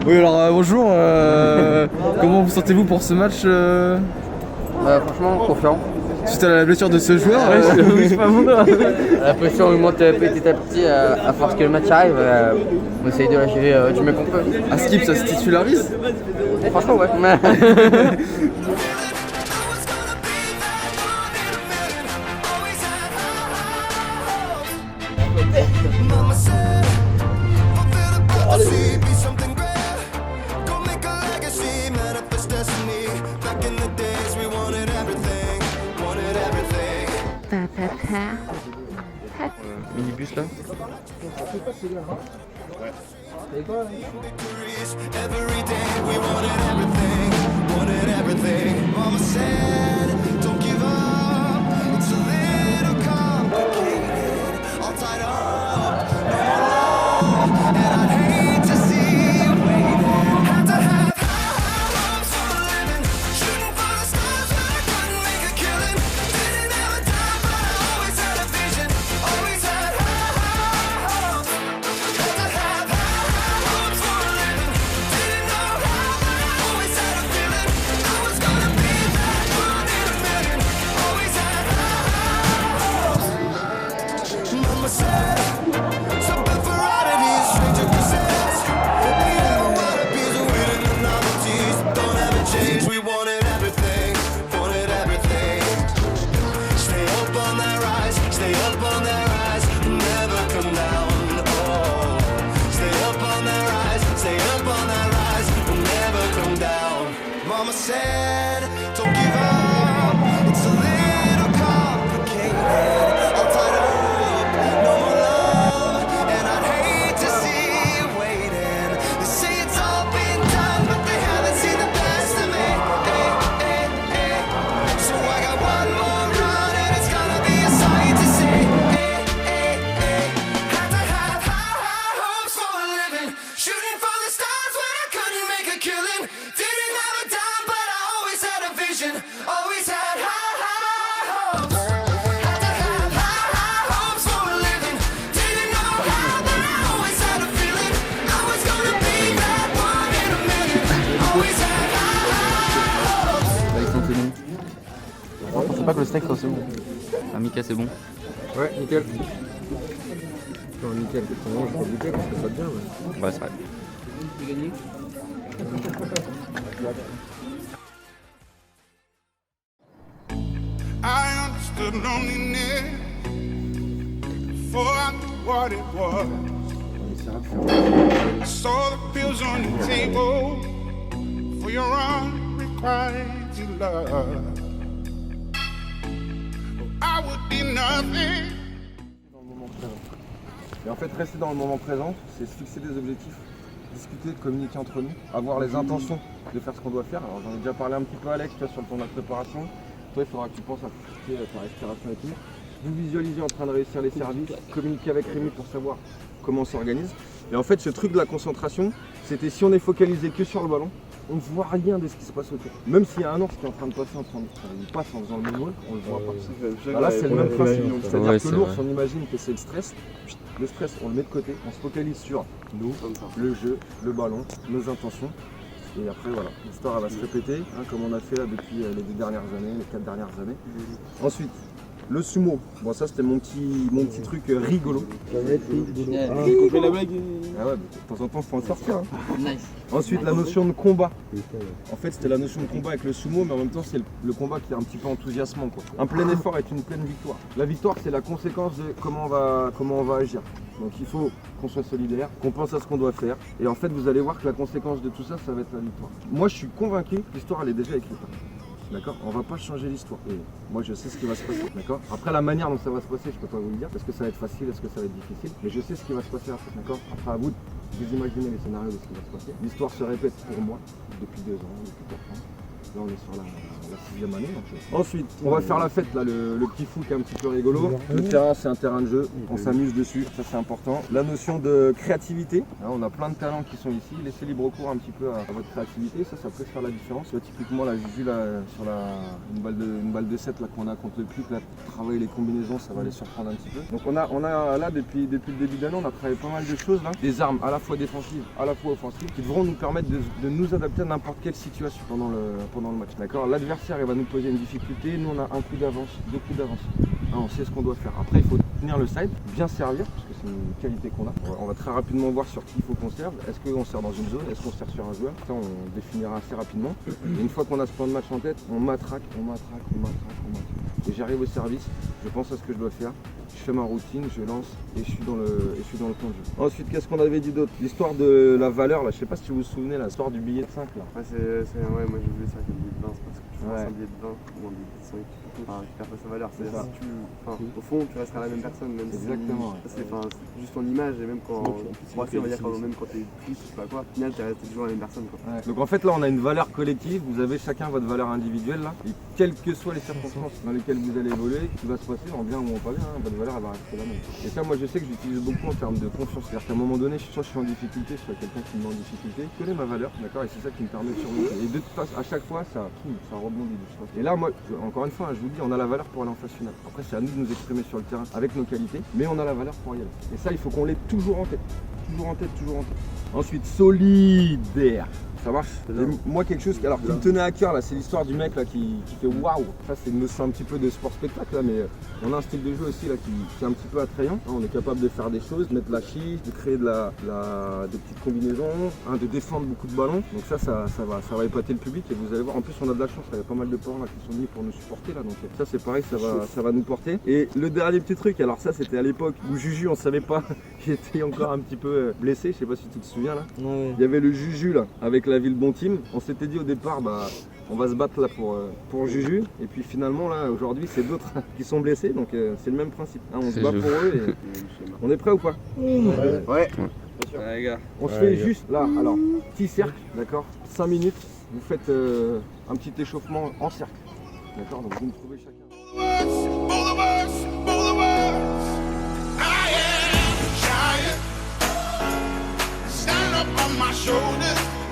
Oui, alors bonjour, comment vous sentez-vous pour ce match Franchement, confiant. suite à la blessure de ce joueur Oui, c'est pas mon dos. La pression augmente petit à petit à force que le match arrive. On essaye de la gérer du mieux qu'on peut. À Skip, ça se titularise? Franchement, ouais. Minibus là. Mama said, don't give up, it's a little complicated. All tied up, no more love, and I'd hate to see you waiting. They say it's all been done, but they haven't seen the best of me. So I got one more run, and it's gonna be a sight to see. Had to have high hopes for a living, shooting for the stars when I couldn't make a killing. Didn't have a dime, but I always had a vision, always had high hopes. Had to have high hopes for a living, didn't know how, but I always had a feeling I was gonna be that one in a million. Always had high hopes. Là, ils sont tenus. Je pensais pas que le steak soit bon. Ah, Mika, c'est bon. Ouais, nickel. Non, nickel, moi je peux goûter parce que ça va bien. Ouais, c'est vrai. I understood loneliness before I knew what it was. I saw the pills on the table for your unrequited love. I would be nothing. Et en fait, rester dans le moment présent, c'est se fixer des objectifs, discuter, communiquer entre nous, avoir les intentions de faire ce qu'on doit faire. Alors j'en ai déjà parlé un petit peu à Alex, tu vois, sur le temps de la préparation. Toi, il faudra que tu penses à ta respiration et tout. Vous visualisez en train de réussir les services, communiquer avec Rémi pour savoir comment on s'organise. Et en fait, ce truc de la concentration, c'était si on est focalisé que sur le ballon, on ne voit rien de ce qui se passe autour. Même s'il y a un ours qui est en train de passer, il passe en faisant le même walk, on le voit pas. Bah là, c'est le même principe. C'est-à-dire que l'ours, on imagine que c'est le stress. Le stress, on le met de côté, on se focalise sur nous, le jeu, le ballon, nos intentions. Et après, voilà, l'histoire va se répéter, comme on a fait là depuis les 2 dernières années, les 4 dernières années. Ensuite, le sumo. Bon, ça, c'était mon petit truc rigolo. J'ai compris la blague. Ah ouais, de temps en temps, faut en sortir. Nice. Ensuite, la notion de combat. En fait, c'était la notion de combat avec le sumo, mais en même temps, c'est le combat qui est un petit peu enthousiasmant, quoi. Un plein effort est une pleine victoire. La victoire, c'est la conséquence de comment on va agir. Donc il faut qu'on soit solidaire, qu'on pense à ce qu'on doit faire. Et en fait, vous allez voir que la conséquence de tout ça, ça va être la victoire. Moi, je suis convaincu que l'histoire, elle est déjà écrite. D'accord? On va pas changer l'histoire. Et moi, je sais ce qui va se passer. D'accord? Après, la manière dont ça va se passer, je peux pas vous le dire. Est-ce que ça va être facile? Est-ce que ça va être difficile? Mais je sais ce qui va se passer après. D'accord? Après, à vous de vous imaginer les scénarios de ce qui va se passer. L'histoire se répète pour moi depuis 2 ans, depuis 4 ans. Là on est sur la 6e année. Donc. Ensuite, on va faire la fête là, le petit fou qui est un petit peu rigolo. Le terrain c'est un terrain de jeu, on s'amuse dessus, ça c'est important. La notion de créativité, hein, on a plein de talents qui sont ici, laissez libre cours un petit peu à votre créativité, ça peut faire la différence. Là, typiquement la Juju là, sur une balle de 7 là qu'on a contre le Puc, là, travailler les combinaisons, ça va les surprendre un petit peu. Donc on a là depuis le début d'année, on a travaillé pas mal de choses là, des armes à la fois défensives, à la fois offensives, qui devront nous permettre de nous adapter à n'importe quelle situation pendant le match. D'accord, l'adversaire il va nous poser une difficulté, nous on a un coup d'avance, 2 coups d'avance. Hein, on sait ce qu'on doit faire. Après il faut tenir le side, bien servir, parce que c'est une qualité qu'on a. On va très rapidement voir sur qui il faut qu'on serve. Est-ce qu'on sert dans une zone, est-ce qu'on sert sur un joueur? Ça on définira assez rapidement. Et une fois qu'on a ce plan de match en tête, on matraque. Et j'arrive au service, je pense à ce que je dois faire. Je fais ma routine, je lance et je suis dans le plan de jeu. Ensuite, qu'est-ce qu'on avait dit d'autre? L'histoire de la valeur, là, je sais pas si vous vous souvenez, l'histoire du billet de 5 là. Ouais, ouais, moi j'ai voulu ça avec le billet de 20, c'est parce que tu fais un billet de 20 ou un billet de 5, il perd pas sa valeur. C'est-à-dire si au fond, tu resteras la même personne, même Exactement. Si c'est juste ton image, et même quand on va dire même quand t'es plus, je sais pas quoi, au final t'es toujours la même personne quoi. Ouais. Donc en fait là on a une valeur collective, vous avez chacun votre valeur individuelle là, et quelles que soient les circonstances dans lesquelles vous allez évoluer, ce qui va se passer en bien ou en pas bien, hein, votre valeur elle va rester la même. Et ça moi je sais que j'utilise beaucoup en termes de confiance, c'est-à-dire qu'à un moment donné, soit je suis en difficulté, soit quelqu'un qui me met en difficulté, je connais ma valeur, d'accord, et c'est ça qui me permet de surmonter. Et de toute façon, à chaque fois ça rebondit. Et là moi, encore une fois, je vous dis, on a la valeur pour aller en phase finale. Après c'est à nous de nous exprimer sur le terrain avec nos qualités, mais on a la valeur pour y aller. Et ça il faut qu'on l'ait toujours en tête. Toujours en tête. Ensuite, solidaire. Ça marche. Et moi quelque chose qui me tenait à cœur là, c'est l'histoire du mec là qui fait waouh. Ça c'est une notion un petit peu de sport spectacle là, mais on a un style de jeu aussi là qui est un petit peu attrayant. On est capable de faire des choses, de mettre la chiche, de créer des petites combinaisons, hein, de défendre beaucoup de ballons. Donc ça va épater le public et vous allez voir. En plus on a de la chance, il y a pas mal de parents là qui sont venus pour nous supporter là. Donc ça c'est pareil, ça va nous porter. Et le dernier petit truc, alors ça c'était à l'époque où Juju on savait pas, il était encore un petit peu blessé. Je sais pas si tu te souviens là. Ouais. Il y avait le Juju là avec la ville Bon Team. On s'était dit au départ on va se battre là pour Juju et puis finalement là aujourd'hui c'est d'autres qui sont blessés donc c'est le même principe. Hein, on se bat pour eux et on est prêt ou pas? Ouais. Les gars. On se fait juste là, alors petit cercle, d'accord, 5 minutes, vous faites un petit échauffement en cercle. D'accord, donc vous me trouvez chacun.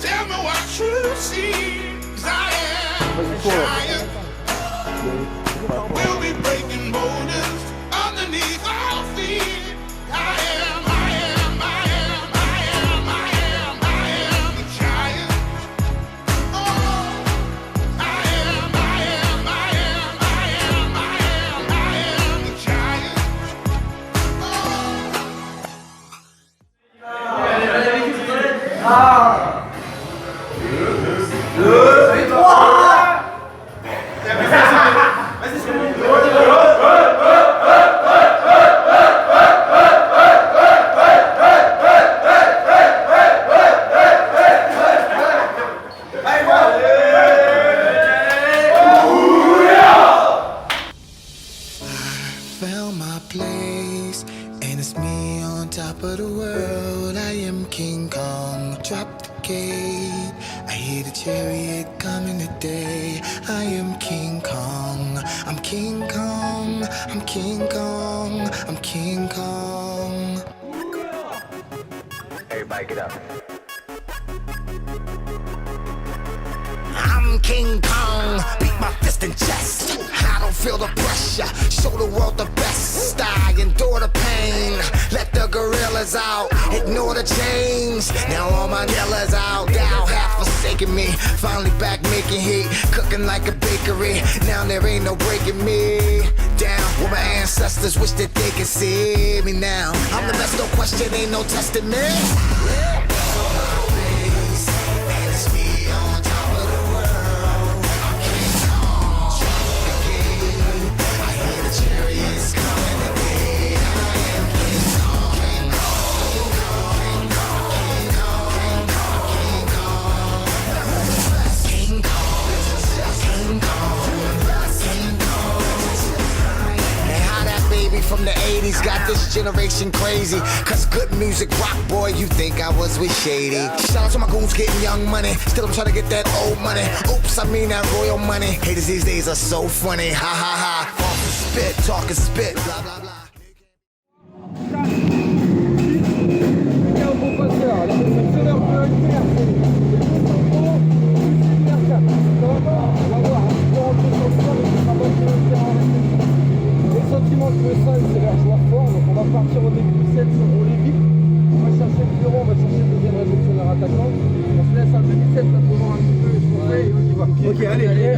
Tell me what you see, 'cause I am a giant. We'll be breaking borders underneath our feet. I am a giant. Oh, I am a giant. Found my place, and it's me on top of the world. I am King Kong, drop the gate. I hear the chariot coming today. I am King Kong, I'm King Kong, I'm King Kong, I'm King Kong. Everybody get up. I'm King Kong, beat my fist in chest. I don't feel the pressure, show the world the best. I endure the pain, let the gorillas out, ignore the chains. Now all my killers out, thou have forsaken me. Finally back making heat, cooking like a bakery. Now there ain't no breaking me down. Where my ancestors wish that they could see me now. I'm the best, no question, ain't no testing me. From the 80s, got this generation crazy. Cause good music rock, boy, you think I was with Shady. Shout out to my goons getting young money. Still I'm trying to get that old money. Oops, I mean that royal money. Haters these days are so funny. Ha ha ha. Off the spit, talking spit. Blah blah blah. Les sentiments que le sol, c'est leur joueur fort, donc on va partir au début du set, on les vite. On va chercher le bureau, on va chercher le deuxième réceptionneur attaquant. On se laisse un demi set là pour voir un petit peu ce qu'on fait et on y va. Ok, allez, allez,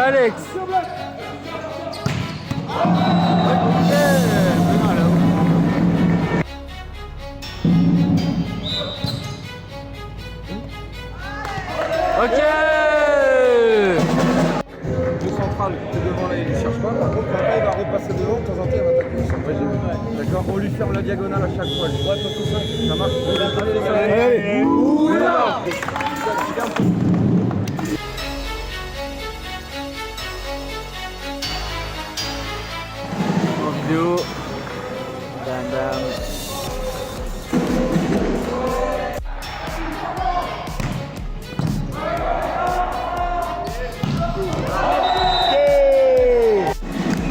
Alex. Ok. Le central qui est devant là, il ne cherche pas. Par contre, après, il va repasser devant. De temps en temps, il va taper le centre. D'accord. On lui ferme la diagonale à chaque fois. Ouais, tout ça. Ça marche. Allez, les gars. Allez. Vidéo. Bam bam.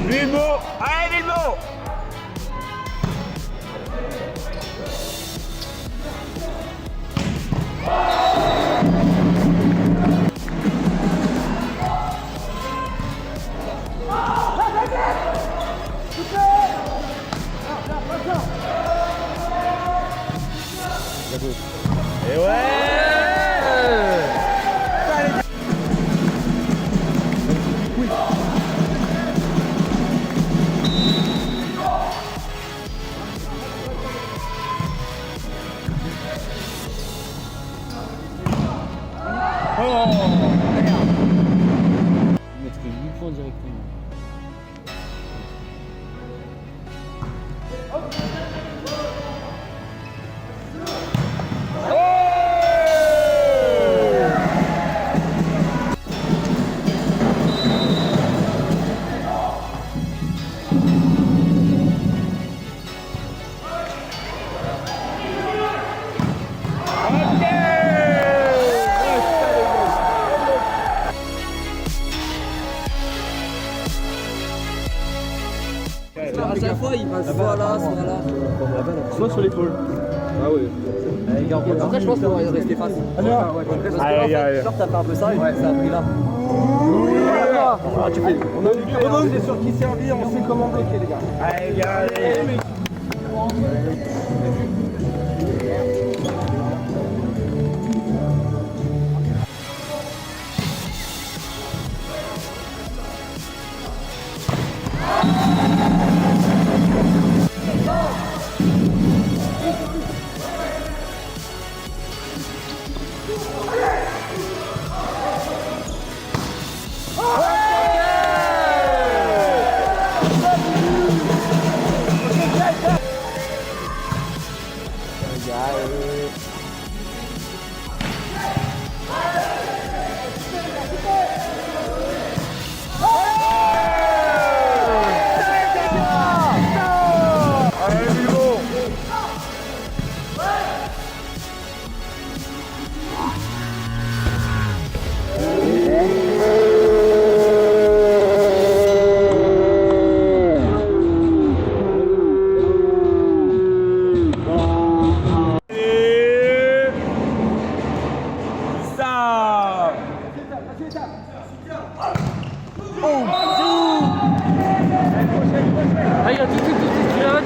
Bilbo! Allez, Bilbo! Et ouais! Mettre 8 points directement. À chaque fois, il passe soit là, soit là. Soit sur l'épaule. Ah oui. Après, je pense qu'on va rester face. Parce que genre, t'as fait un peu ça et ça a pris là. Ah, tu fais. On a on sait sur qui servir, on sait comment bloquer, les gars. Allez, allez!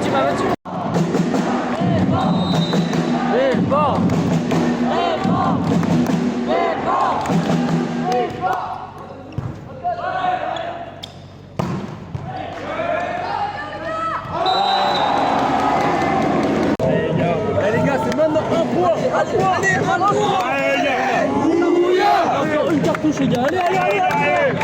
Tu m'as battu. Les gars, c'est maintenant un point. Allez, touche les gars. Allez, allez, allez, allez,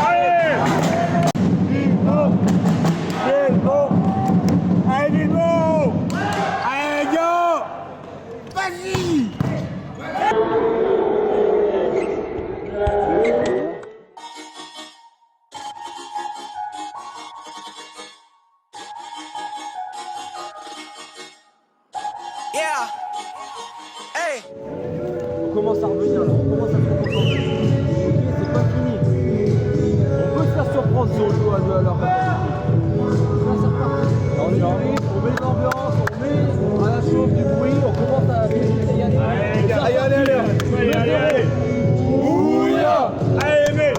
Yeah. Hey. On commence à revenir là, on commence à se concentrer. Ok, c'est pas fini. On peut se faire surprendre si on joue à leur capacité. Là, c'est reparti. On est en rythme, on met de l'ambiance, on met à la chauffe du bruit, on commence à y aller. Allez, les gars, allez, allez, allez, allez, allez. Ouya. Allez, mec.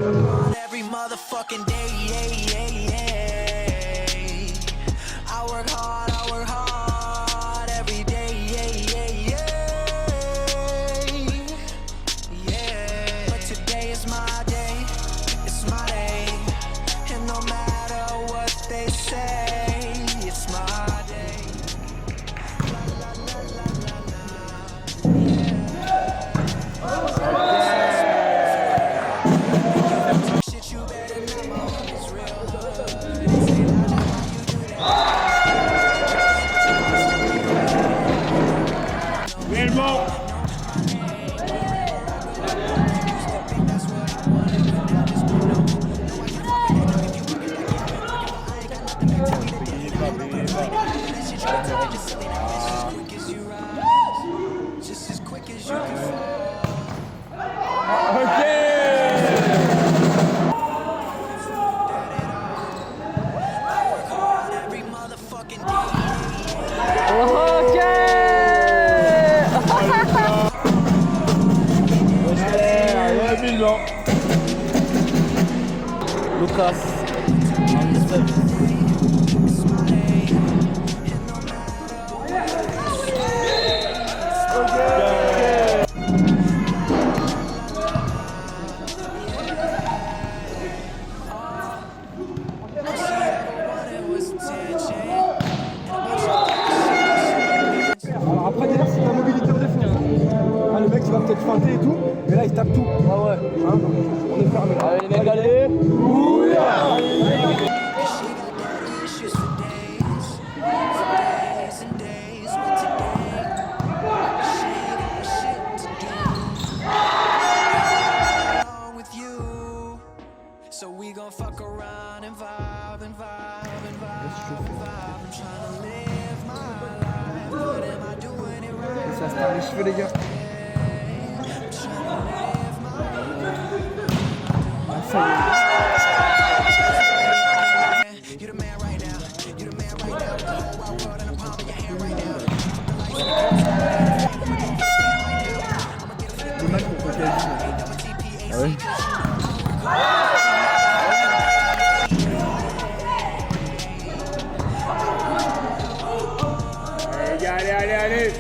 Every motherfucking day, yeah, yeah, yeah. I work hard every day, yeah, yeah, yeah. Yeah. But today is my day, it's my day. And no matter what they say, it's my day. Shit, you better know it's real. Just as quick as you can fall. Every motherfucking day. Lucas. Alors après derrière c'est la mobilité de défi. Ah, le mec il va peut-être feinter et tout, mais là il tape tout. Ah ouais. Hein, on est fermé. Allez les mecs, allez. Ouya. Issues for days and days, but today, shit to do. Along with you, so we gon' fuck around and vibe and vibe and vibe and vibe. I'm tryna live my life, but am I doing it right? Ça se tape les cheveux les gars. I'm tryna live my life. You the man right now. You the man right now. The whole wide world in the palm of your hand right now. From the lights to the Allez, allez, allez.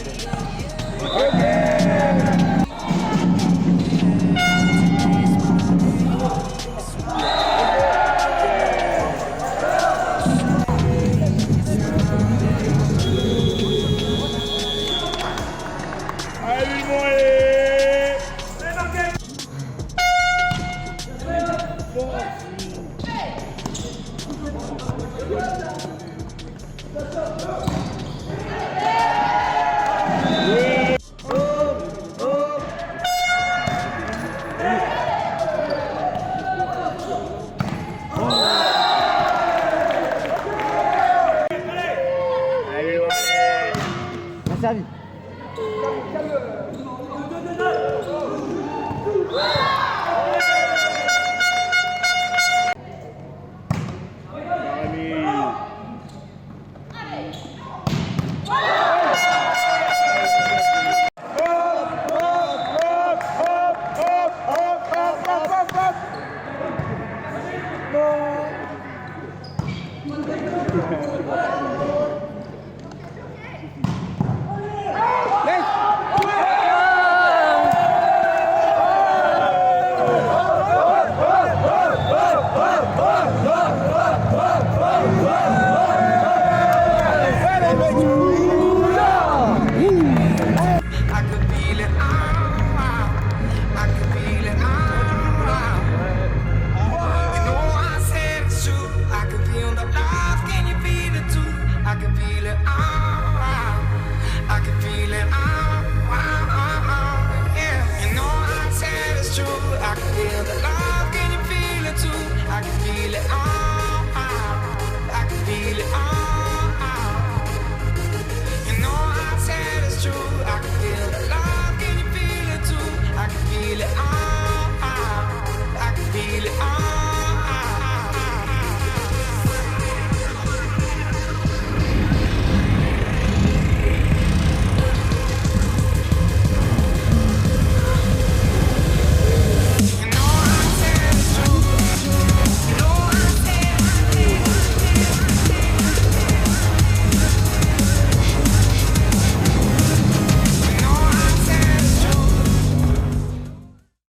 feel it on